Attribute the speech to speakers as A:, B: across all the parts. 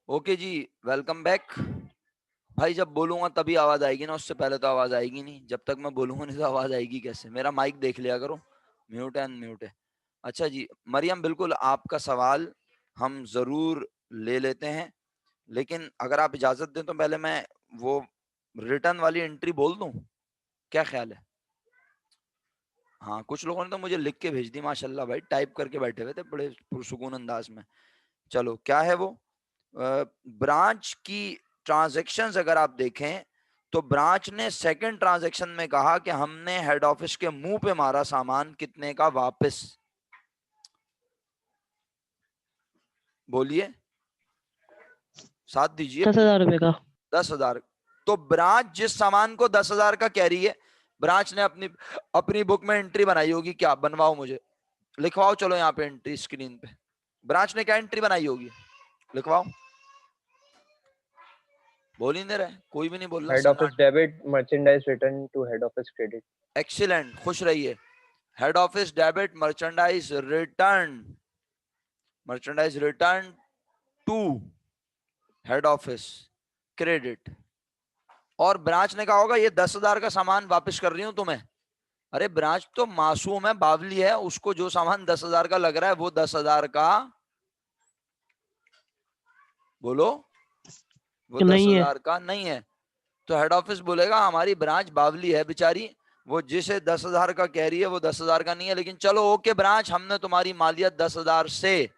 A: Okay जी, welcome back. भाई जब बोलूंगा तभी आवाज आएगी ना, उससे पहले तो आवाज आएगी नहीं। जब तक मैं बोलूंगा नहीं तो आवाज आएगी कैसे? मेरा माइक देख लिया करो, म्यूट है अनम्यूट है। अच्छा जी मरियम, बिल्कुल आपका सवाल हम जरूर ले लेते हैं, लेकिन अगर आप इजाजत दें तो पहले मैं वो रिटर्न वाली एंट्री बोल दूं, क्या ख्याल है? हाँ, कुछ लोगों ने तो मुझे लिख के भेज दी माशाल्लाह भाई, टाइप करके बैठे हुए थे बड़े पुरसुकून अंदाज में। चलो क्या है वो? ब्रांच की ट्रांजैक्शंस अगर आप देखें तो ब्रांच ने सेकंड ट्रांजैक्शन में कहा कि हमने हेड ऑफिस के मुंह पे मारा सामान, कितने का वापस? बोलिए, साथ दीजिए।
B: 10,000 रुपए का।
A: 10,000। तो ब्रांच जिस सामान को 10,000 का कह रही है, ब्रांच ने अपनी अपनी बुक में एंट्री बनाई होगी, क्या बनवाओ मुझे, लिखवाओ। चलो यहाँ पे एंट्री स्क्रीन पे, ब्रांच ने क्या एंट्री बनाई होगी, लिखवाओ। बोल ही नहीं रहे, कोई भी नहीं बोल रहा,
C: हेड ऑफिस
A: सन्नाटे।
C: Debit merchandise return to head office credit.
A: Excellent, खुश रहिए। Head office debit merchandise return, merchandise return to head office credit. और ब्रांच ने कहा होगा ये 10,000 का सामान वापस कर रही हूं तुम्हें। अरे ब्रांच तो मासूम है, बावली है, उसको जो सामान 10,000 का लग रहा है वो 10,000 का, बोलो, वो दस
B: नहीं है।
A: हजार का नहीं है। तो हेड ऑफिस बोलेगा हमारी ब्रांच बावली है बेचारी, वो जिसे 10,000 का कह रही है वो 10,000 का नहीं है, लेकिन चलो ओके ब्रांच, हमने तुम्हारी मालियत 10,000 से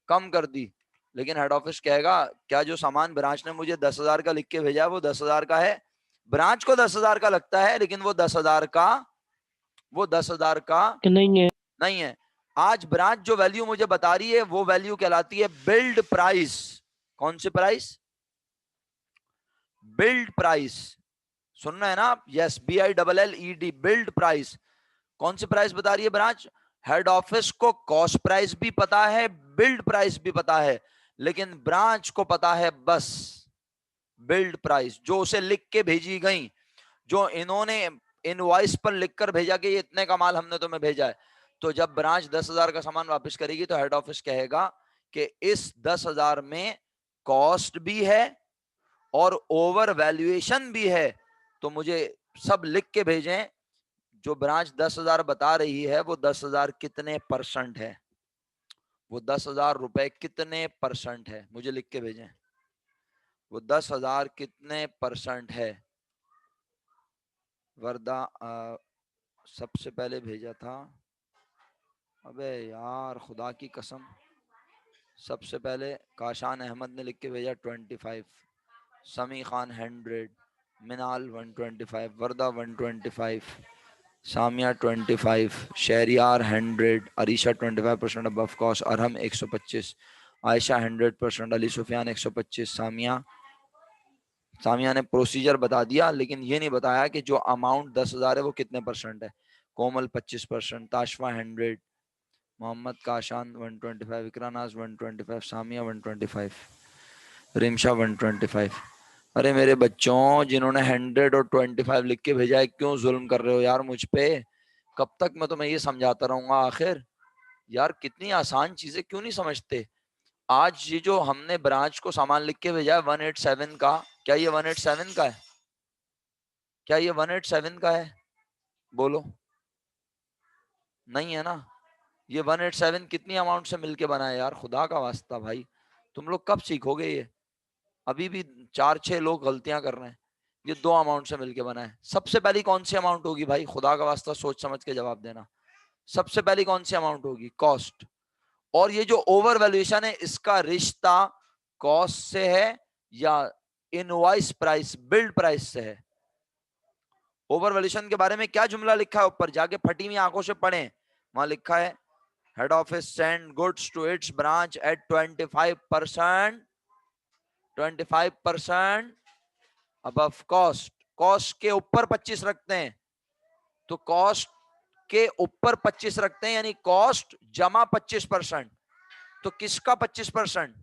A: कम कर दी। लेकिन हेड ऑफिस कहेगा क्या जो सामान ब्रांच ने मुझे 10,000 का लिख के भेजा है वो 10,000 का है? ब्रांच को 10,000 का लगता है, लेकिन वो 10,000 का, वो 10,000 का
B: कि नहीं है।
A: नहीं है। आज ब्रांच जो वैल्यू मुझे बता रही है वो वैल्यू कहलाती है बिल्ड प्राइस। कौन सी प्राइस? Billed price. सुन रहे हैं ना आप? Yes, BILLED, billed price. कौन सी प्राइस बता रही है ब्रांच? हेड ऑफिस को कॉस्ट प्राइस भी पता है, बिल्ड प्राइस भी पता है, लेकिन ब्रांच को पता है बस बिल्ड प्राइस, जो उसे लिख के भेजी गई, जो इन्होंने इनवॉइस पर लिखकर भेजा कि ये इतने का माल हमने तुम्हें भेजा है। तो जब ब्रांच 10,000 का सामान वापस करेगी तो हेड ऑफिस कहेगा कि इस 10,000 में कॉस्ट भी है और ओवर वैल्यूएशन भी है, तो मुझे सब लिख के भेजें। जो ब्रांच 10,000 बता रही है वो 10,000 कितने परसेंट है, वो 10,000 रुपए कितने परसेंट है, मुझे लिख के भेजें। वो 10,000 कितने परसेंट है? वर्दा सबसे पहले भेजा था, अबे यार खुदा की कसम, सबसे पहले काशान अहमद ने लिख के भेजा 25, समी खान 100, मिनाल 125, वर्दा 125, सामिया 25, शहरियार 100, अरीशा 25% अबव कॉस्ट, अरहम 125, आयशा 100%, अली सुफियान 125, सामिया ने प्रोसीजर बता दिया लेकिन ये नहीं बताया कि जो अमाउंट 10,000 है वो कितने परसेंट है। कोमल 25%, ताशफा 100, मोहम्मद काशान 125, इकरानाज 125, सामिया 125, रिमशा 125। अरे मेरे बच्चों, जिन्होंने 100 और 25 लिख के भेजा है, क्यों जुल्म कर रहे हो यार मुझ पे? कब तक मैं तुम्हें ये समझाता रहूंगा आखिर? यार कितनी आसान चीजें क्यों नहीं समझते? आज ये जो हमने ब्रांच को सामान लिख के भेजा है 187 का, क्या ये 187 का है? क्या ये 187 का है? बोलो, नहीं है ना। ये 187 कितनी अमाउंट से मिलके बना है यार, खुदा का वास्ता भाई, तुम लोग कब सीखोगे ये? अभी भी 4-6 लोग गलतियां कर रहे हैं। ये 2 अमाउंट से मिलके बना है। सबसे पहली कौन सी अमाउंट होगी भाई, खुदा का वास्ता सोच समझ के जवाब देना। सबसे पहली कौन सी अमाउंट होगी? कॉस्ट। और ये जो ओवर वैल्यूएशन है इसका रिश्ता कॉस्ट से है या इनवॉइस प्राइस, बिल्ड प्राइस से है? ओवर वैल्यूएशन के बारे में क्या जुमला लिखा है ऊपर, जाके फटी हुई आंखों से पढ़ें। वहां लिखा है head office send goods to its branch at 25%, 25% above cost. Cost के ऊपर 25 रखते हैं, तो कॉस्ट के ऊपर 25 रखते हैं यानी कॉस्ट जमा 25%। तो किसका 25%?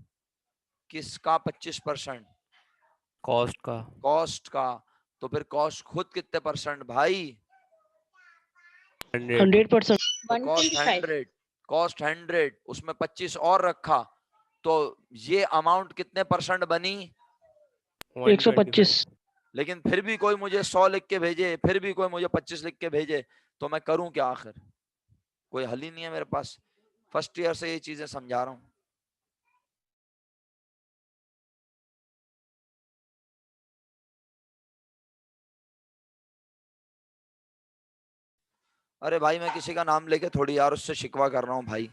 A: किसका 25%?
D: कॉस्ट का।
A: कॉस्ट का। तो फिर कॉस्ट खुद कितने परसेंट भाई?
D: 100।
B: 100%।
A: तो कॉस्ट 100, कॉस्ट 100 उसमें 25 और रखा तो ये अमाउंट कितने परसेंट बनी?
C: 125।
A: लेकिन फिर भी कोई मुझे 100 लिख के भेजे, फिर भी कोई मुझे 25 लिख के भेजे, तो मैं करूं क्या आखिर? कोई हल ही नहीं है मेरे पास। फर्स्ट ईयर से ये चीजें समझा रहा हूं। अरे भाई मैं किसी का नाम लेके थोड़ी यार उससे शिकवा कर रहा हूँ भाई,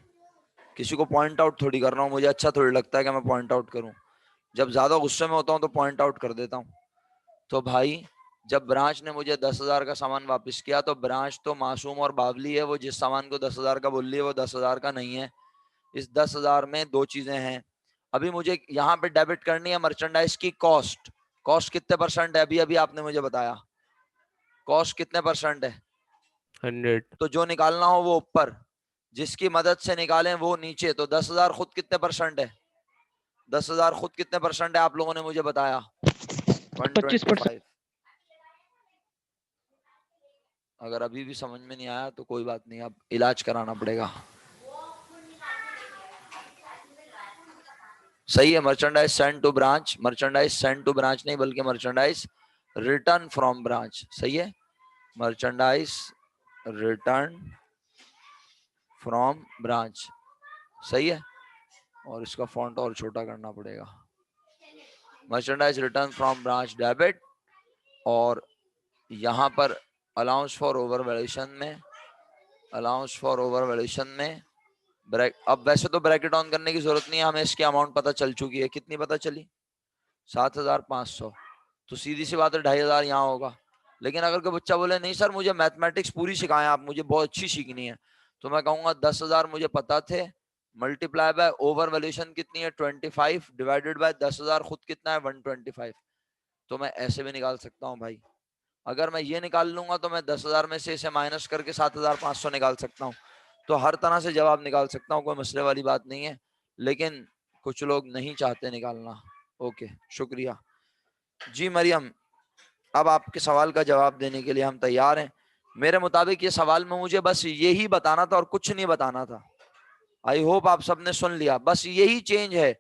A: किसी को पॉइंट आउट थोड़ी कर रहा हूँ। मुझे अच्छा थोड़ी लगता है कि मैं पॉइंट आउट करूँ। जब ज्यादा गुस्से में होता हूँ तो पॉइंट आउट कर देता हूँ। तो भाई जब ब्रांच ने मुझे 10,000 का सामान वापस किया तो ब्रांच तो मासूम और बावली है, वो जिस सामान को 10,000 का बोल रही है वो 10,000 का नहीं है। इस 10,000 में दो चीजें हैं। अभी मुझे यहाँ पे डेबिट करनी है मर्चेंडाइज की कॉस्ट। कॉस्ट कितने परसेंट है? अभी अभी आपने मुझे बताया कॉस्ट कितने परसेंट है।
D: 100।
A: तो जो निकालना हो वो ऊपर, जिसकी मदद से निकालें वो नीचे। तो 10,000 खुद कितने परसेंट है? 10,000 खुद कितने परसेंट है आप लोगों ने मुझे बताया?
C: 25%।
A: 125। अगर अभी भी समझ में नहीं आया तो कोई बात नहीं, अब इलाज कराना पड़ेगा। सही है। Merchandise send to branch, merchandise send to branch नहीं बल्कि मर्चेंडाइज रिटर्न फ्रॉम ब्रांच। सही है, मर्चेंडाइज रिटर्न फ्रॉम ब्रांच। सही है। और इसका फॉन्ट और छोटा करना पड़ेगा। Merchandise return from branch debit, और यहां पर अलाउंस फॉर ओवर वैल्यूएशन में, अलाउंस फॉर ओवर वैल्यूएशन में अब वैसे तो ब्रैकेट ऑन करने की जरूरत नहीं है, हमें इसकी अमाउंट पता चल चुकी है। कितनी पता चली? 7,500। तो सीधी सी बात है 2,500 यहाँ होगा। लेकिन अगर कोई बच्चा बोले नहीं सर मुझे मैथमेटिक्स पूरी सिखाएं आप, मुझे बहुत अच्छी सीखनी है, तो मैं कहूंगा 10,000 मुझे पता थे, मल्टीप्लाई बाय ओवर वैल्यूएशन कितनी है 25, डिवाइडेड बाय 10,000 खुद कितना है 125। तो मैं ऐसे भी निकाल सकता हूँ भाई। अगर मैं ये निकाल लूंगा तो मैं 10,000 में से इसे माइनस करके 7,500 निकाल सकता हूँ। तो हर तरह से जवाब निकाल सकता हूँ, कोई मसले वाली बात नहीं है। लेकिन कुछ लोग नहीं चाहते निकालना। ओके, शुक्रिया जी। मरियम, अब आपके सवाल का जवाब देने के लिए हम तैयार हैं। मेरे मुताबिक ये सवाल में मुझे बस यही बताना था और कुछ नहीं बताना था। आई होप आप सबने सुन लिया। बस यही चेंज है,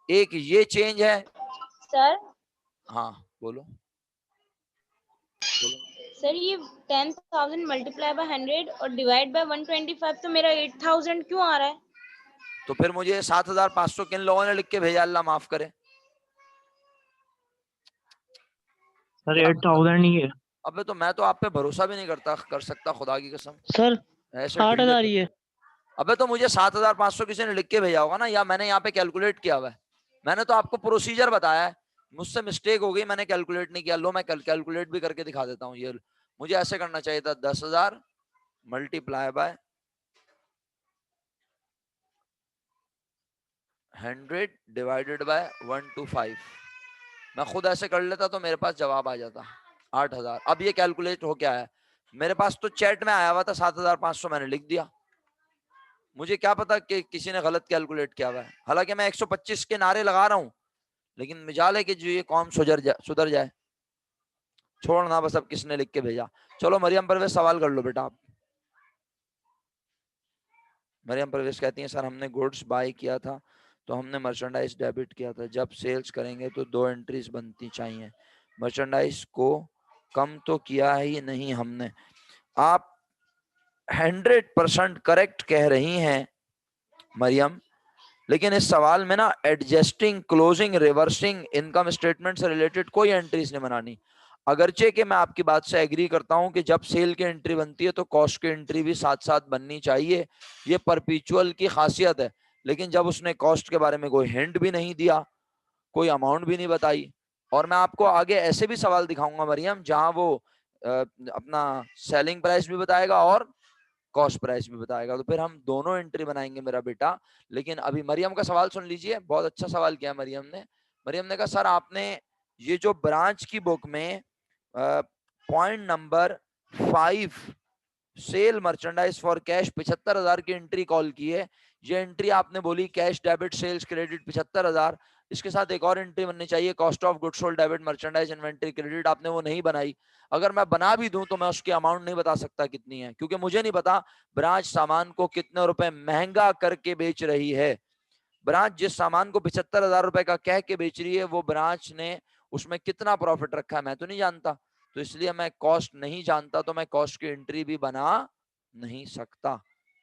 A: एक ये चेंज है।
B: सर
A: हाँ बोलो बोलो।
B: सर ये 10,000 मल्टीप्लाई बाय 100 और डिवाइड बाय 125, तो मेरा 8,000 क्यों आ रहा है?
A: तो फिर मुझे 7,500 किन लोगों ने लिख के भेजा? अल्लाह माफ करे।
E: सर 8,000 ही है
A: अबे तो मैं तो आप पे भरोसा भी नहीं कर सकता खुदा की कसम।
E: सर।
A: ऐसे
E: 8,000 ही है।
A: अबे तो मुझे 7,500 किसी ने लिख के भेजा होगा ना, या मैंने यहाँ पे कैलकुलेट किया हुआ है। मैंने तो आपको प्रोसीजर बताया है, मुझसे मिस्टेक हो गई, मैंने कैलकुलेट नहीं किया। लो मैं कैलकुलेट भी करके दिखा देता हूँ। ये मुझे ऐसे करना चाहिए था, 10,000 मल्टीप्लाई बाय 100 डिवाइडेड बाय 125। मैं खुद ऐसे कर लेता तो मेरे पास जवाब आ जाता 8,000। अब ये कैलकुलेट हो क्या है, मेरे पास तो चैट में आया हुआ था 7,500, मैंने लिख दिया। मुझे क्या पता कि किसी ने गलत कैलकुलेट किया हुआ है। हालांकि मैं 125 के नारे लगा रहा हूं, लेकिन मिजाल है कि जो ये कौम सुधर जाए। छोड़ना बस, अब किसने लिख के भेजा। चलो मरियम परवेज सवाल कर लो बेटा आप। मरियम परवेज कहती हैं सर हमने गुड्स बाय किया था तो हमने मर्चेंडाइज डेबिट किया था, जब सेल्स करेंगे तो 2 एंट्रीज बनती चाहिए, मर्चेंडाइज को कम तो किया ही नहीं हमने। आप 100% करेक्ट कह रही हैं मरियम, लेकिन इस सवाल में ना adjusting, closing, reversing, income statement से रिलेटेड कोई एंट्रीज नहीं बनानी। अगरचे कि मैं आपकी बात से एग्री करता हूं कि जब सेल की एंट्री बनती है तो कॉस्ट की एंट्री भी साथ साथ बननी चाहिए, ये परपेचुअल की खासियत है। लेकिन जब उसने कॉस्ट के बारे में कोई हिंट भी नहीं दिया, कोई अमाउंट भी नहीं बताई, और मैं आपको आगे ऐसे भी सवाल दिखाऊंगा मरियम जहां वो अपना सेलिंग प्राइस भी बताएगा और कॉस्ट प्राइस भी बताएगा, तो फिर हम दोनों एंट्री बनाएंगे मेरा बेटा। लेकिन अभी मरियम का सवाल सुन लीजिए, बहुत अच्छा सवाल किया मरियम ने। मरियम ने कहा सर आपने ये जो ब्रांच की बुक में point number 5 sell merchandise for cash 75,000 की एंट्री कॉल की है, ये एंट्री आपने बोली कैश डेबिट सेल्स क्रेडिट 75,000, इसके साथ एक और एंट्री बननी चाहिए cost of goods sold debit merchandise inventory credit, आपने वो नहीं बनाई। अगर मैं बना भी दूं तो मैं उसकी अमाउंट नहीं बता सकता कितनी है, क्योंकि मुझे नहीं पता ब्रांच सामान को कितने रुपए महंगा करके बेच रही है। ब्रांच जिस सामान को 75,000 रुपए का कह के बेच रही है, वो ब्रांच ने उसमें कितना प्रॉफिट रखा है मैं तो नहीं जानता, तो इसलिए मैं कॉस्ट नहीं जानता, तो मैं कॉस्ट की एंट्री भी बना नहीं सकता।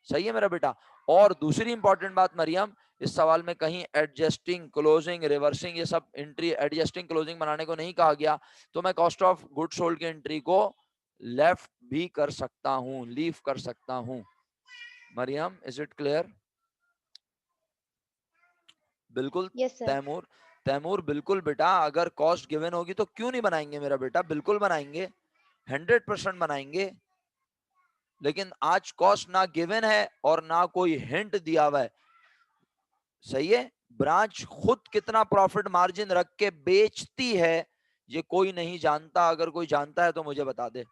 A: सही है मेरा बेटा। और दूसरी इंपॉर्टेंट बात मरियम, इस सवाल में कहीं एडजस्टिंग, क्लोजिंग, रिवर्सिंग, ये सब एंट्री, एडजस्टिंग, क्लोजिंग बनाने को नहीं कहा गया, तो मैं कॉस्ट ऑफ गुड सोल्ड की एंट्री को लेफ्ट भी कर सकता हूं, लीव कर सकता हूं। Mariam, is it clear? बिल्कुल
B: यस सर।
A: तैमूर, तैमूर बिल्कुल बेटा, अगर कॉस्ट गिवन होगी तो क्यों नहीं बनाएंगे मेरा बेटा, बिल्कुल बनाएंगे, 100% बनाएंगे। लेकिन आज कॉस्ट ना गिवन है और ना कोई हिंट दिया हुआ है। सही है, ब्रांच खुद कितना प्रॉफिट मार्जिन रख के बेचती है ये कोई नहीं जानता, अगर कोई जानता है तो मुझे बता दे।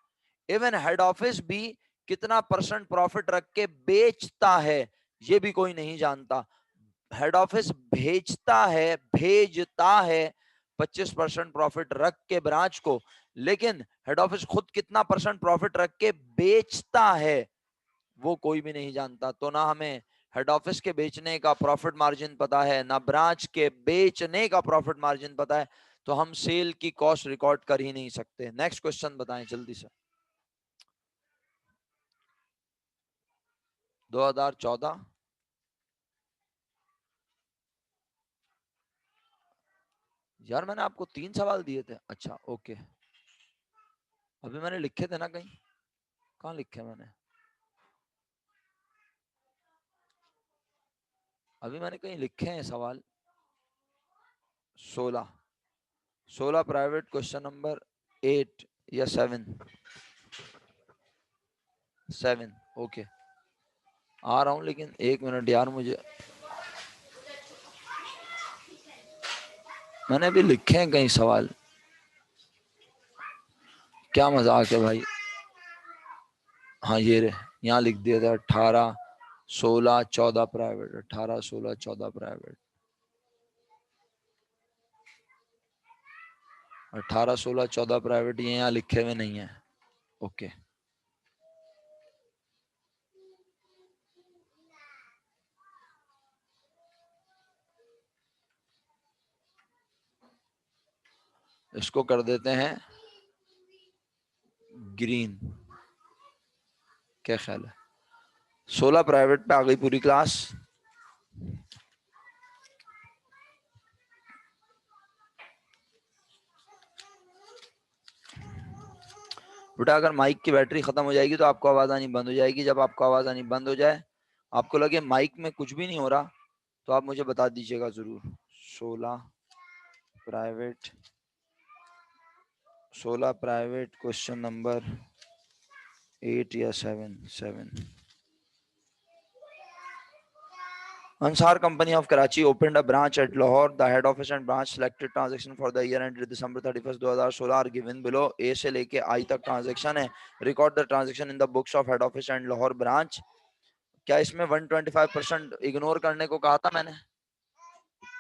A: इवन हेड ऑफिस भी कितना % प्रॉफिट रख के बेचता है ये भी कोई नहीं जानता। हेड ऑफिस भेजता है 25% प्रॉफिट रख के ब्रांच को, लेकिन हेड ऑफिस खुद कितना % प्रॉफिट रख के बेचता है वो कोई भी नहीं जानता। तो ना हमें हेड ऑफिस के बेचने का प्रॉफिट मार्जिन पता है, ना ब्रांच के बेचने का प्रॉफिट मार्जिन पता है, तो हम सेल की कॉस्ट रिकॉर्ड कर ही नहीं सकते। नेक्स्ट क्वेश्चन बताएं जल्दी से। 2014 यार मैंने आपको 3 सवाल दिए थे। अच्छा ओके, अभी मैंने लिखे थे ना कहीं, कहाँ लिखे मैंने, अभी मैंने कहीं लिखे हैं सवाल। 16 प्राइवेट, क्वेश्चन नंबर 8 या 7 ओके, आ रहा हूं, लेकिन 1 मिनट यार, मुझे मैंने अभी लिखे हैं कहीं सवाल, क्या मजाक है भाई। हाँ ये रहे, यहाँ लिख दिया था 18 16 14 प्राइवेट, 18 16 14 प्राइवेट, 18 16 14 प्राइवेट, ये यहाँ लिखे हुए नहीं है। ओके इसको कर देते हैं ग्रीन, क्या ख्याल है? 16 प्राइवेट पे आ गई पूरी क्लास। बेटा अगर माइक की बैटरी खत्म हो जाएगी तो आपको आवाज आनी बंद हो जाएगी। जब आपको आवाज आनी बंद हो जाए, आपको लगे माइक में कुछ भी नहीं हो रहा, तो आप मुझे बता दीजिएगा जरूर। 16 प्राइवेट क्वेश्चन नंबर 8 या 7। Ansar Company of Karachi opened a branch at Lahore. The head office and branch selected transaction for the year ended December 31st, 2016 are given below. A से लेके I तक ट्रांजेक्शन है। Record the transaction in the books of head office and Lahore branch. क्या इसमें 125% ignore करने को कहा था मैंने?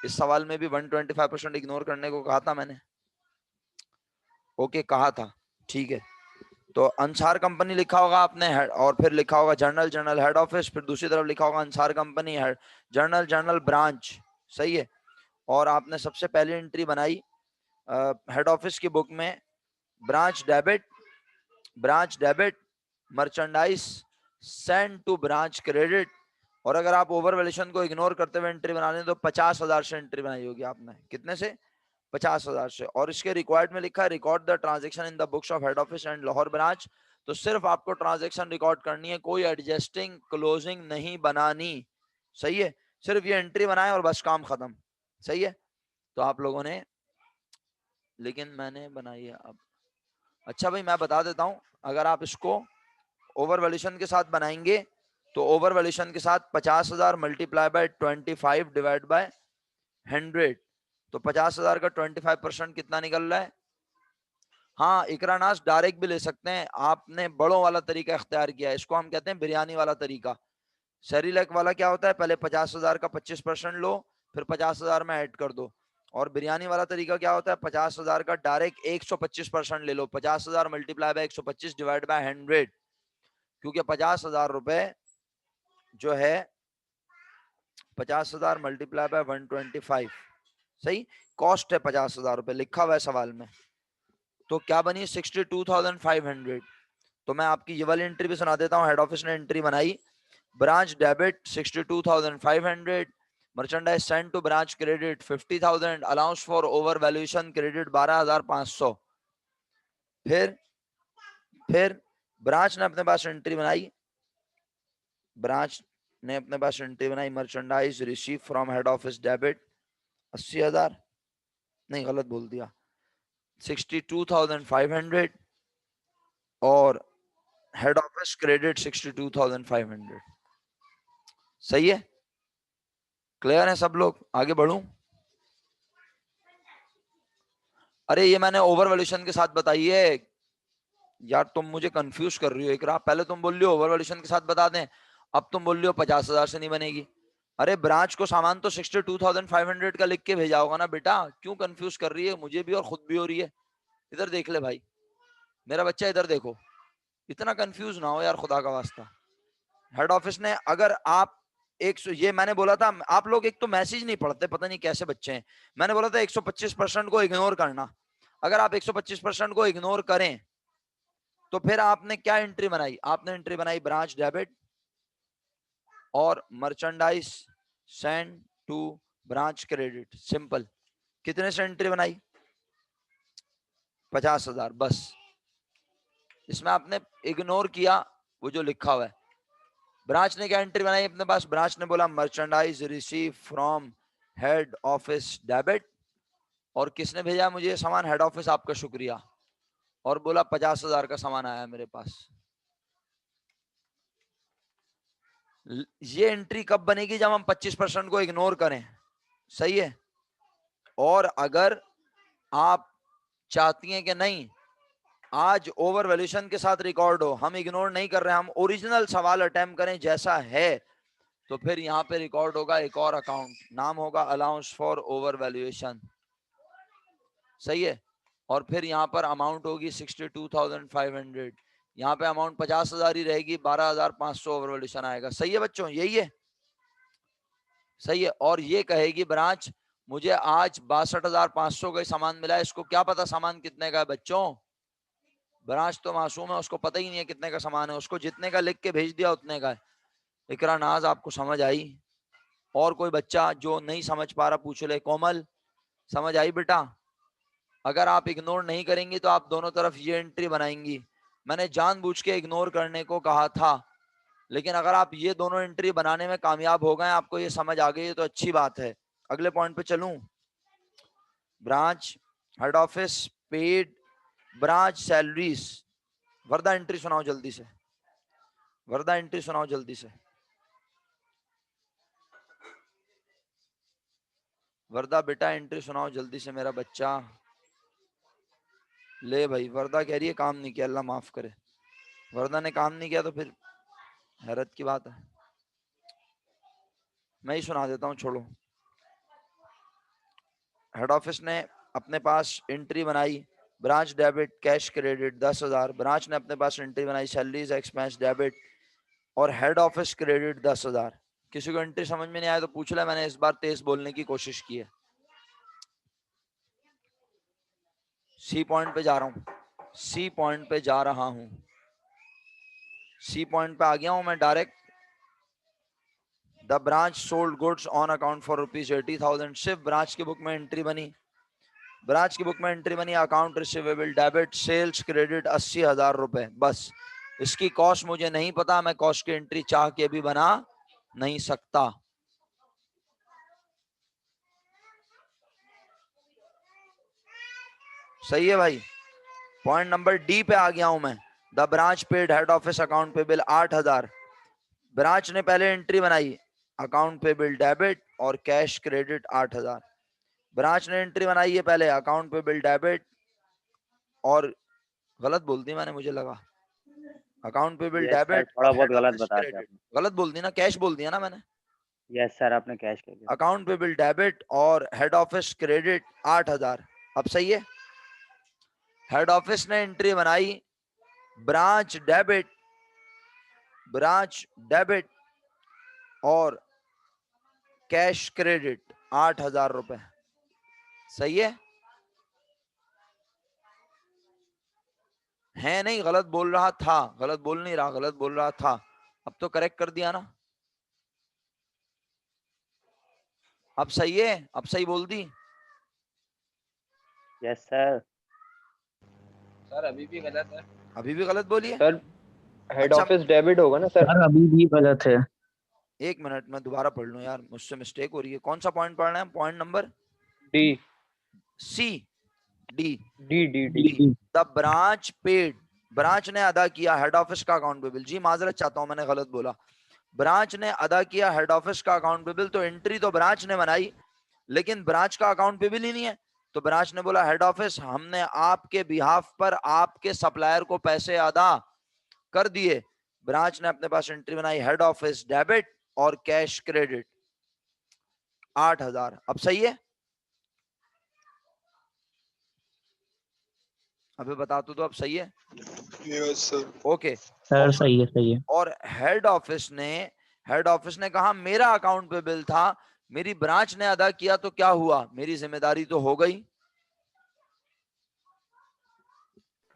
A: इस सवाल में भी 125% इग्नोर करने को कहा था मैंने? ओके कहा था, ठीक है। तो अंसार कंपनी लिखा होगा आपने, और फिर लिखा होगा जर्नल हेड ऑफिस, फिर दूसरी तरफ लिखा होगा अंसार कंपनी जर्नल ब्रांच। सही है। और आपने सबसे पहली एंट्री बनाई हेड ऑफिस की बुक में, branch debit merchandise send to branch credit. और अगर आप ओवर वैल्यूएशन को इग्नोर करते हुए एंट्री बना लें तो 50,000 से एंट्री बनाई होगी आपने। कितने से? 50,000 से। और इसके रिक्वायर्ड में लिखा है record the transaction in the books of head office and Lahore branch. तो सिर्फ आपको ट्रांजैक्शन रिकॉर्ड करनी है, कोई एडजस्टिंग क्लोजिंग नहीं बनानी। सही है, सिर्फ ये एंट्री बनाए और बस काम खत्म। सही है, तो आप लोगों ने, लेकिन मैंने बनाई है अब। अच्छा भाई मैं बता देता हूं, अगर आप इसको ओवर वैल्यूएशन के साथ बनाएंगे तो ओवर वैल्यूएशन के साथ 50,000 मल्टीप्लाई बाय 25 डिवाइड बाय 100, तो 50,000 का 25% कितना निकल रहा है? हाँ इकरानास डायरेक्ट भी ले सकते हैं, आपने बड़ों वाला तरीका इख्तियार किया है, इसको हम कहते हैं बिरयानी वाला तरीका। सेरिलैक वाला क्या होता है, पहले 50,000 का 25% लो, फिर 50,000 में ऐड कर दो। और बिरयानी वाला तरीका क्या होता है, 50,000 का डायरेक्ट 125% ले लो, 50,000 मल्टीप्लाई बाय 125 डिवाइड बाय 100, क्योंकि 50,000 रुपए जो है 50,000 मल्टीप्लाई बाय 125, सही। कॉस्ट है 50,000 रुपए, लिखा हुआ है सवाल में। तो क्या बनी? 62,500। तो मैं आपकी ये वाली एंट्री भी सुना देता हूँ। हेड ऑफिस ने एंट्री बनाई, branch debit 62,500, merchandise send to branch credit 50,000, allowance for over valuation credit 12,500। फिर ब्रांच ने अपने पास एंट्री बनाई, merchandise receive from head office debit 80,000, नहीं गलत बोल दिया, 62,500 और हेड ऑफिस क्रेडिट 62,500। सही है? क्लियर है सब लोग? आगे बढ़ूं? अरे ये मैंने ओवर वैल्यूएशन के साथ बताई है यार, तुम मुझे कंफ्यूज कर रही हो। इकरा, पहले तुम बोल रही हो ओवर वैल्यूएशन के साथ बता दें, अब तुम बोल रही हो 50,000 से नहीं बनेगी। अरे ब्रांच को सामान तो 62,500 का लिख के भेजा होगा ना बेटा, क्यों कंफ्यूज कर रही है? मुझे भी और खुद भी हो रही है। इधर देख ले भाई, मेरा बच्चा इधर देखो, इतना कंफ्यूज ना हो यार खुदा का वास्ता। हेड ऑफिस ने, अगर आप ये मैंने बोला था, आप लोग एक तो मैसेज नहीं पढ़ते, पता नहीं कैसे बच्चे हैं। मैंने बोला था 125% को इग्नोर करना। अगर आप 125% को इग्नोर करें तो फिर आपने क्या एंट्री बनाई? आपने एंट्री बनाई ब्रांच डेबिट और merchandise send to branch credit, simple. कितने से एंट्री बनाई? 50,000, बस। इसमें आपने इग्नोर किया वो जो लिखा हुआ है। ब्रांच ने क्या एंट्री बनाई अपने पास? ब्रांच ने बोला merchandise receive from head office debit, और किसने भेजा मुझे सामान? हेड ऑफिस, आपका शुक्रिया। और बोला 50,000 का सामान आया मेरे पास। ये एंट्री कब बनेगी? जब हम 25% को इग्नोर करें, सही है। और अगर आप चाहती हैं कि नहीं आज ओवर वैल्यूएशन के साथ रिकॉर्ड हो, हम इग्नोर नहीं कर रहे हैं, हम ओरिजिनल सवाल अटेम्प्ट करें जैसा है, तो फिर यहाँ पे रिकॉर्ड होगा एक और अकाउंट, नाम होगा अलाउंस फॉर ओवर वैल्यूएशन, सही है। और फिर यहाँ पर अमाउंट होगी 62,500, यहाँ पे अमाउंट 50,000 ही रहेगी, 12,500 ओवर वैल्यूएशन आएगा। सही है बच्चों? यही है, सही है। और ये कहेगी ब्रांच मुझे आज 62,500 का सामान मिला है, इसको क्या पता सामान कितने का है बच्चों? ब्रांच तो मासूम है, उसको पता ही नहीं है कितने का सामान है, उसको जितने का लिख के भेज दिया उतने का है। इकरा नाज, आपको समझ आई? और कोई बच्चा जो नहीं समझ पा रहा पूछ ले। कोमल, समझ आई बेटा? अगर आप इग्नोर नहीं करेंगी तो आप दोनों तरफ ये एंट्री बनाएंगी। मैंने जानबूझ के इग्नोर करने को कहा था, लेकिन अगर आप ये दोनों एंट्री बनाने में कामयाब हो गए, आपको ये समझ आ गई तो अच्छी बात है। अगले पॉइंट पे चलूं। Branch head office paid branch salaries. वर्दा एंट्री सुनाओ जल्दी से, वर्दा एंट्री सुनाओ जल्दी से। वर्दा बेटा एंट्री सुनाओ जल्दी से मेरा बच्चा। ले भाई, वर्दा कह रही है काम नहीं किया, अल्लाह माफ करे। वर्दा ने काम नहीं किया तो फिर हैरत की बात है। मैं ही सुना देता हूँ, छोड़ो। हेड ऑफिस ने अपने पास एंट्री बनाई branch debit cash credit 10,000। Branch ने अपने पास एंट्री बनाई सैलरीज एक्सपेंस डेबिट और हेड ऑफिस क्रेडिट 10,000। किसी को एंट्री समझ में नहीं आया तो पूछ ले, मैंने इस बार तेज बोलने की कोशिश की है। सी पॉइंट पे जा रहा हूँ, सी पॉइंट पे जा रहा हूँ, सी पॉइंट पे आ गया हूं मैं direct. The branch sold goods on account for ₹80,000। सिर्फ ब्रांच की बुक में एंट्री बनी, ब्रांच की बुक में एंट्री बनी account receivable debit sales credit 80,000 रुपए, बस। इसकी कॉस्ट मुझे नहीं पता, मैं कॉस्ट की एंट्री चाह के भी बना नहीं सकता। सही है भाई? पॉइंट नंबर डी पे आ गया हूं मैं। The branch paid head office account पे बिल 8,000। ब्रांच ने पहले एंट्री बनाई अकाउंट पे बिल डेबिट और कैश क्रेडिट 8,000। ब्रांच ने एंट्री बनाई है पहले अकाउंट पे बिल डेबिट और, गलत बोल दी मैंने, मुझे लगा अकाउंट पे बिल
C: यस सर,
A: डेबिट
C: थोड़ा
A: और
C: बहुत
A: हेड
C: गलत
A: ऑफिस
C: बता दिया
A: क्रेडिट।
C: आपने।
A: गलत बोल दी ना, कैश बोल दिया ना मैंने।
C: यस सर, आपने कैश कर दिया।
A: अकाउंट पे बिल डेबिट और हेड ऑफिस क्रेडिट 8,000। अब सही है? हेड ऑफिस ने एंट्री बनाई ब्रांच डेबिट और कैश क्रेडिट 8,000 रुपए। सही है नहीं? गलत बोल रहा था, गलत बोल नहीं रहा, गलत बोल रहा था। अब तो करेक्ट कर दिया ना? अब सही है? अब सही बोल दी?
C: Yes sir.
F: सर अभी भी गलत है।
A: अभी भी गलत बोलिए
F: सर हेड
A: अच्छा,
F: ऑफिस डेबिट होगा ना सर?
E: सर अभी भी गलत है।
A: एक मिनट में दोबारा पढ़ लूं यार, मुझसे मिस्टेक हो रही है। कौन सा पॉइंट पढ़ना है? Point number
F: D
A: C D
F: D D D.
A: The branch paid, branch ने अदा किया हेड ऑफिस का अकाउंट पेबल। जी माजरत चाहता हूं, मैंने गलत बोला। ब्रांच ने अदा किया हेड ऑफिस का अकाउंट पेबल, तो एंट्री तो ब्रांच ने बनाई, लेकिन ब्रांच का अकाउंट पेबल ही नहीं है। तो ब्रांच ने बोला हेड ऑफिस, हमने आपके बिहाफ पर आपके सप्लायर को पैसे अदा कर दिए। ब्रांच ने अपने पास एंट्री बनाई हेड ऑफिस डेबिट और कैश क्रेडिट 8,000। अब सही है? अभी बता तो अब सही है?
G: Yes sir.
A: ओके
E: सर सही है, सही है।
A: और हेड ऑफिस ने कहा मेरा अकाउंट पे बिल था, मेरी ब्रांच ने अदा किया, तो क्या हुआ? मेरी जिम्मेदारी तो हो गई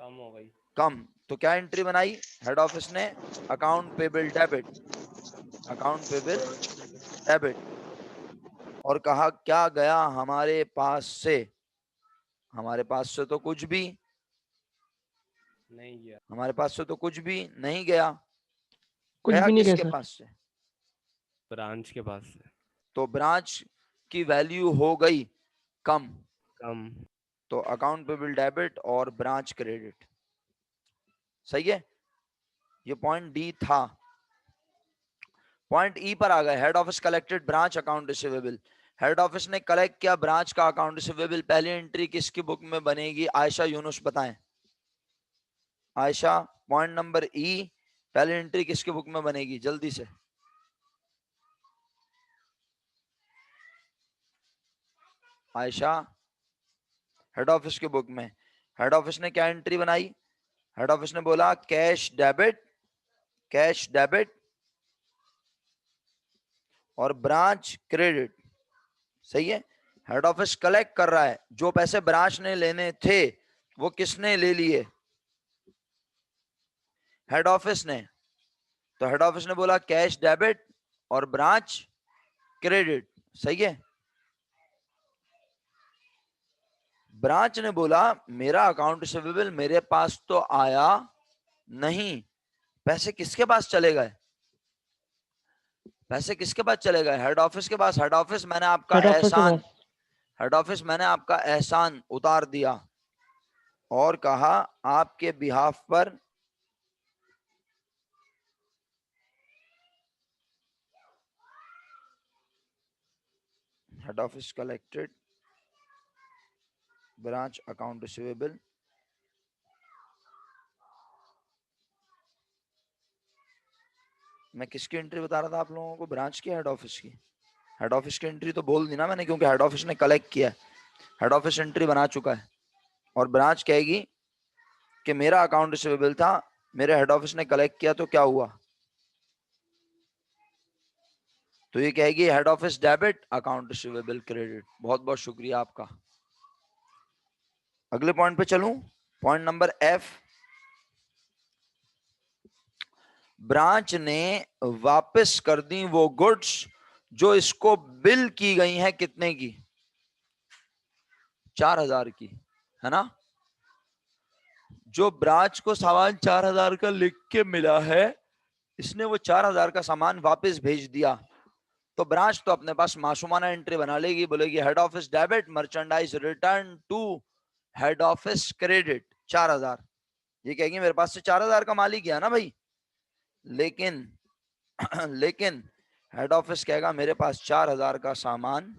D: कम हो गई।
A: कम। तो क्या एंट्री बनाई हेड ऑफिस ने? Account payable debit, account payable debit, और कहा क्या गया हमारे पास से? हमारे पास से तो कुछ भी
D: नहीं गया।
A: हमारे पास से तो कुछ भी नहीं गया।
E: कुछ
A: गया
E: भी नहीं गया
A: किसके
E: सर।
A: पास से?
D: ब्रांच के पास से
A: तो ब्रांच की वैल्यू हो गई कम,
D: कम।
A: तो अकाउंट पेबल डेबिट और ब्रांच क्रेडिट। सही है? ये पॉइंट डी था। पॉइंट ई पर आ गए। Head office collected branch account receivable. Head office ने कलेक्ट किया ब्रांच का अकाउंट रिसीवेबल। पहली एंट्री किसकी बुक में बनेगी? आयशा यूनुस बताएं। आयशा, पॉइंट नंबर ई, पहली एंट्री किसकी बुक में बनेगी? जल्दी से। आयशा, हेड ऑफिस की बुक में हेड ऑफिस ने क्या एंट्री बनाई? हेड ऑफिस ने बोला कैश डेबिट, कैश डेबिट और ब्रांच क्रेडिट। सही है? हेड ऑफिस कलेक्ट कर रहा है, जो पैसे ब्रांच ने लेने थे वो किसने ले लिए? हेड ऑफिस ने। तो हेड ऑफिस ने बोला कैश डेबिट और ब्रांच क्रेडिट। सही है? ब्रांच ने बोला मेरा अकाउंट रिसीवेबल मेरे पास तो आया नहीं, पैसे किसके पास चले गए? पैसे किसके पास चले गए? हेड ऑफिस के पास। हेड ऑफिस मैंने आपका
E: हेड ऑफिस के
A: एहसान,
E: पास।
A: हेड ऑफिस मैंने आपका एहसान उतार दिया और कहा आपके बिहाफ पर head office collected branch account receivable मैं किसकी एंट्री बता रहा था आप लोगों को? ब्रांच की, हेड ऑफिस की? हेड ऑफिस की एंट्री तो बोल दी ना मैंने, क्योंकि हेड ऑफिस ने कलेक्ट किया है, हेड ऑफिस एंट्री बना चुका है। और ब्रांच कहेगी कि मेरा अकाउंट रिसीवेबल था, मेरे हेड ऑफिस ने कलेक्ट किया, तो क्या हुआ? तो ये कहेगी head office debit, account receivable credit. बहुत बहुत शुक्रिया आपका। अगले पॉइंट पे चलूं, पॉइंट नंबर एफ। ब्रांच ने वापस कर दी वो गुड्स जो इसको बिल की गई हैं। कितने की? 4,000 की, है ना? जो ब्रांच को सामान 4,000 का लिख के मिला है, इसने वो 4,000 का सामान वापस भेज दिया। तो ब्रांच तो अपने पास मासूमाना एंट्री बना लेगी, बोलेगी head office debit, merchandise return to head office credit 4,000। ये कहेगी मेरे पास से 4,000 का माल ही गया ना भाई, लेकिन लेकिन हेड ऑफिस कहेगा मेरे पास 4,000 का सामान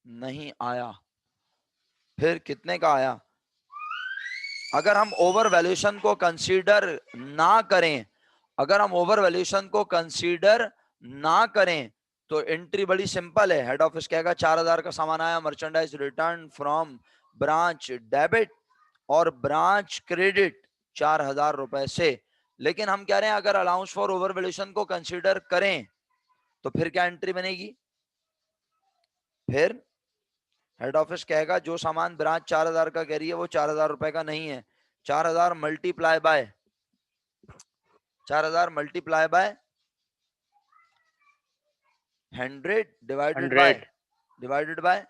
A: नहीं आया। फिर कितने का आया? अगर हम ओवर वैल्यूएशन को कंसीडर ना करें, अगर हम ओवर वैल्यूएशन को कंसीडर ना करें तो एंट्री बड़ी सिंपल है। हेड ऑफिस कहेगा 4,000 का सामान आया, merchandise return from branch debit और ब्रांच क्रेडिट 4,000 रुपए से। लेकिन हम कह रहे हैं अगर अलाउंस फॉर ओवर वैल्यूएशन को कंसीडर करें तो फिर क्या एंट्री बनेगी? फिर हेड ऑफिस कहेगा जो सामान ब्रांच 4000 का कह रही है वो 4000 रुपए का नहीं है, 4000 मल्टीप्लाई बाय 100 डिवाइडेड
C: 100
A: बाय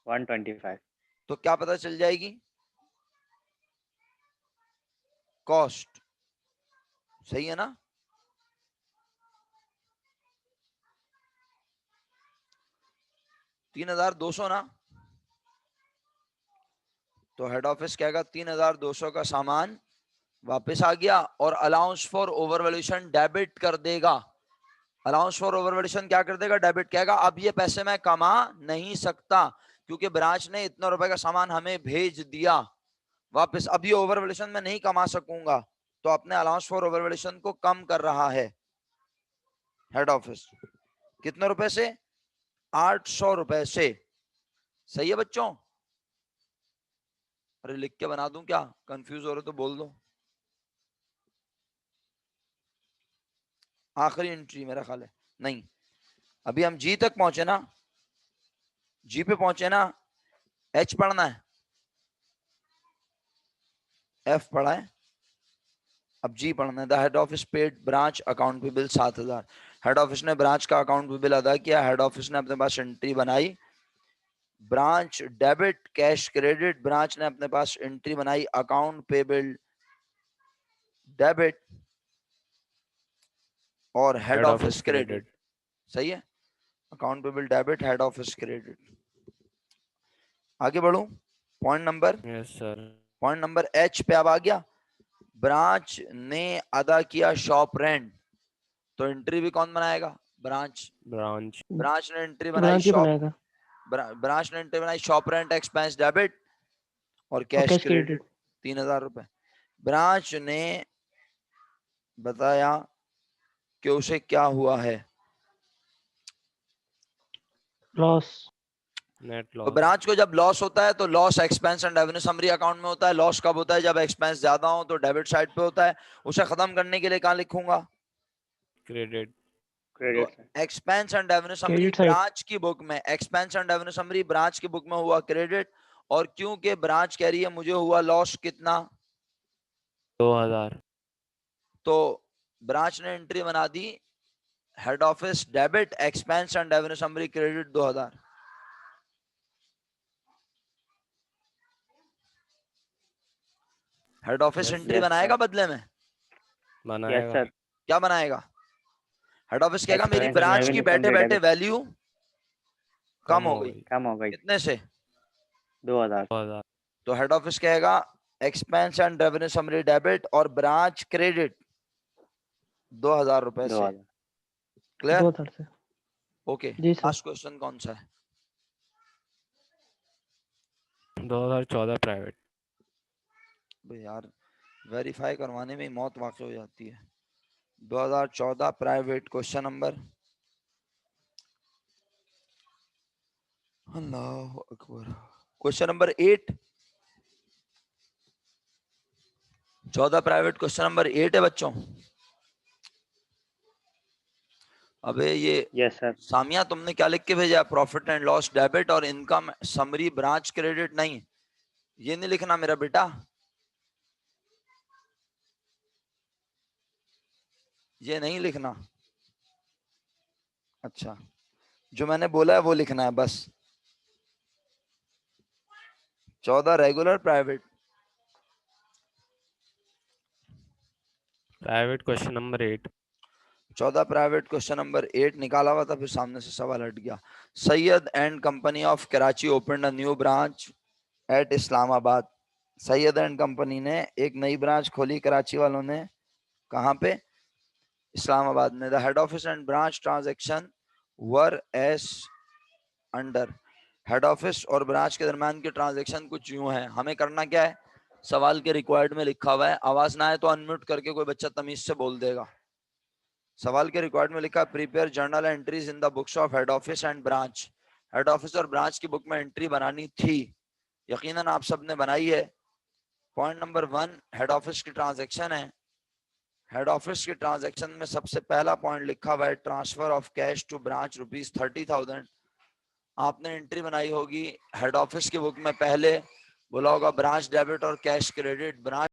C: 125
A: तो क्या पता चल जाएगी? कॉस्ट। सही है ना? $3200 ना? तो हेड ऑफिस कहेगा 3200 का सामान वापस आ गया और अलाउंस फॉर ओवरवैल्यूएशन डेबिट कर देगा। अलाउंस फॉर ओवरवैल्यूएशन क्या कर देगा? डेबिट। कहेगा अब ये पैसे मैं कमा नहीं सकता क्योंकि ब्रांच ने इतना रुपए का सामान हमें भेज दिया वापस, अब ये ओवरवैल्यूएशन में नहीं कमा सकूंगा, तो अपने अलाउंस फॉर ओवरवैल्यूएशन को कम कर रहा है हेड ऑफिस। कितने रुपए से? 800 रुपए से। सही है बच्चों? अरे लिख के बना दूं क्या? कंफ्यूज हो रहे तो बोल दो। आखिरी एंट्री मेरा ख्याल है। नहीं, अभी हम जी तक पहुंचे ना, जी पे पहुंचे ना। एच पढ़ना है, एफ पढ़ा है, अब जी पढ़ना है। The head office paid branch account पे बिल 7000। हेड ऑफिस ने ब्रांच का अकाउंट पे बिल अदा किया। हेड ऑफिस ने अपने पास एंट्री बनाई branch debit cash credit. Branch ने अपने पास एंट्री बनाई अकाउंट पे बिल डेबिट और हेड ऑफिस क्रेडिट। सही है? अकाउंट पे bill debit, head office credit. आगे बढ़ू point number,
D: yes sir.
A: Point number H पे अब आ गया। ब्रांच ने अदा किया शॉप रेंट, तो एंट्री भी कौन बनाएगा? ब्रांच। ब्रांच ने एंट्री बनाई शॉप, ब्रांच ने एंट्री बनाई शॉप रेंट एक्सपेंस डेबिट और कैश क्रेडिट 3000 रुपए। ब्रांच ने बताया कि उसे क्या हुआ है?
E: लॉस।
D: नेट
A: तो
D: लॉस।
A: ब्रांच को जब लॉस होता है तो loss expense and revenue summary account में होता है। लॉस कब होता है? जब एक्सपेंस ज्यादा हो तो डेबिट साइड पे होता है। उसे खत्म करने के लिए कहां लिखूंगा?
D: क्रेडिट।
A: तो expense and revenue summary branch की बुक में, expense and revenue summary branch की बुक में हुआ क्रेडिट, और क्योंकि ब्रांच कह रही है मुझे हुआ लॉस कितना?
D: 2000।
A: तो ब्रांच ने एंट्री बना the head office debit expense and revenue summary credit 2000। Head office entry बनाएगा बदले में?
D: बनाएगा।
A: क्या बनाएगा? हेड ऑफिस कहेगा मेरी ब्रांच की बैठे बैठे वैल्यू कम हो गई। कितने से?
C: 2000।
A: तो हेड ऑफिस कहेगा expense and revenue summary debit और ब्रांच क्रेडिट 2000 रुपए से। क्लियर?
E: 2000 से।
A: ओके। लास्ट क्वेश्चन कौन सा है?
D: 2014 प्राइवेट।
A: भाई यार वेरीफाई करवाने में ही मौत वाक़ई हो जाती है। 2014 प्राइवेट क्वेश्चन नंबर, अल्लाह अकबर, question number 8। 14 private question number 8 है बच्चों। अबे ये
C: यस सर।
A: सामिया तुमने क्या लिख के भेजा? प्रॉफिट एंड लॉस डेबिट और इनकम समरी ब्रांच क्रेडिट। नहीं, ये नहीं लिखना मेरा बेटा, ये नहीं लिखना। अच्छा, जो मैंने बोला है वो लिखना है बस। 14 regular private
D: question number 8।
A: 14 private question number 8 निकाला हुआ था, फिर सामने से सवाल हट गया। Syed and company of Karachi opened a new branch at Islamabad. Syed and company ने एक नई ब्रांच खोली कराची वालों ने। कहाँ पे? इस्लामाबाद में। The head office and branch transaction were S under. Head office और ब्रांच के दरम्यान के ट्रांजैक्शन कुछ यूं है। हमें करना क्या है? सवाल के रिक्वायर्ड में लिखा हुआ है, आवाज ना आए तो अनम्यूट करके कोई बच्चा तमीज से बोल देगा। सवाल के रिक्वायर्ड में लिखा prepare journal entries in the books of head office and branch. Head office और ब्रांच की बुक में एंट्री बनानी थी, यकीनन आप सबने बनाई है। पॉइंट नंबर 1 हेड ऑफिस की ट्रांजैक्शन है हेड ऑफिस के ट्रांजैक्शन में सबसे पहला पॉइंट लिखा हुआ है transfer of cash to branch ₹30,000। आपने एंट्री बनाई होगी हेड ऑफिस की बुक में, पहले बोला होगा ब्रांच डेबिट और कैश क्रेडिट। ब्रांच